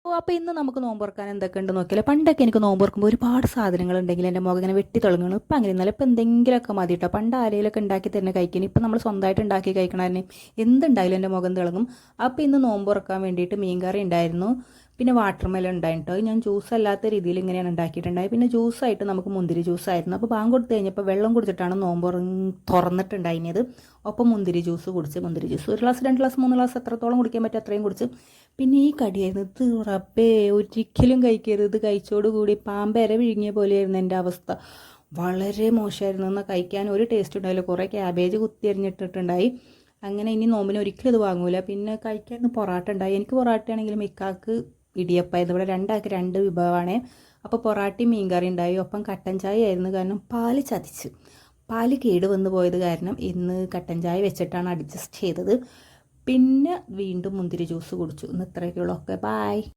അപ്പോൾ ഇന്ന് നമുക്ക് നോമ്പ് തുറക്കാൻ എന്തൊക്കെ ഉണ്ട് നോക്കിയാൽ പണ്ടൊക്കെ എനിക്ക് നോമ്പ് തുറക്കുമ്പോൾ ഒരുപാട് സാധനങ്ങളുണ്ടെങ്കിൽ എൻ്റെ മുഖം ഇങ്ങനെ വെട്ടി തുടങ്ങണം. ഇപ്പം അങ്ങനെയൊന്നുമല്ല. ഇപ്പം എന്തെങ്കിലുമൊക്കെ മതി കേട്ടോ. പണ്ട് ആരെങ്കിലുമൊക്കെ ഉണ്ടാക്കി തന്നെ കഴിക്കണം. ഇപ്പം നമ്മൾ സ്വന്തമായിട്ട് ഉണ്ടാക്കി കഴിക്കണതിന് എന്തുണ്ടായാലും എൻ്റെ മുഖം തിളങ്ങും. അപ്പോൾ ഇന്ന് നോമ്പ് തുറക്കാൻ വേണ്ടിയിട്ട് മീൻകറി ഉണ്ടായിരുന്നു. പിന്നെ വാട്ടർ മെലൺ ഉണ്ടായിട്ടോ. ഞാൻ ജ്യൂസ് അല്ലാത്ത രീതിയിൽ ഇങ്ങനെയാണ് ഉണ്ടാക്കിയിട്ടുണ്ടായി. പിന്നെ ജ്യൂസായിട്ട് നമുക്ക് മുന്തിരി ജ്യൂസായിരുന്നു. അപ്പോൾ ബാങ്ക് കൊടുത്ത് കഴിഞ്ഞപ്പോൾ വെള്ളം കുടിച്ചിട്ടാണ് നോമ്പ് തുറന്നിട്ടുണ്ടായിരുന്നത്. ഒപ്പം മുന്തിരി ജ്യൂസ് കുടിച്ച്. മുന്തിരി ജ്യൂസ് 1 ഗ്ലാസ് 2 ഗ്ലാസ് 3 ഗ്ലാസ് എത്രത്തോളം കുടിക്കാൻ പറ്റും അത്രയും കുടിച്ച്. പിന്നെ ഈ കടിയായിരുന്നു ഇത്. റബ്ബേ, ഒരിക്കലും കഴിക്കരുത്. ഇത് കഴിച്ചോടുകൂടി പാമ്പര വിഴുങ്ങിയ പോലെയായിരുന്നു എൻ്റെ അവസ്ഥ. വളരെ മോശമായിരുന്നു. എന്നാൽ കഴിക്കാൻ ഒരു ടേസ്റ്റ് ഉണ്ടായില്ല. കുറേ ക്യാബേജ് കുത്തി എറിഞ്ഞിട്ടിട്ടുണ്ടായി. അങ്ങനെ ഇനി നോമ്പിന് ഒരിക്കലും ഇത് വാങ്ങൂല. പിന്നെ കഴിക്കാൻ പൊറാട്ട ഉണ്ടായി. എനിക്ക് പൊറാട്ട ആണെങ്കിലും ഇക്കാക്ക് ഇടിയപ്പായിരുന്നു. ഇവിടെ രണ്ടാൾക്ക് 2 വിഭവമാണ്. അപ്പോൾ പൊറാട്ടയും മീൻകറി ഉണ്ടായി. ഒപ്പം കട്ടൻ ചായ ആയിരുന്നു. കാരണം പാല് ചതിച്ച്, പാല് കേട് വന്ന് പോയത് കാരണം ഇന്ന് കട്ടൻ ചായ വെച്ചിട്ടാണ് അഡ്ജസ്റ്റ് ചെയ്തത്. പിന്നെ വീണ്ടും മുന്തിരി ജ്യൂസ് കുടിച്ചു. ഇന്ന് ഇത്രയൊക്കെയുള്ളൂ. Okay, bye.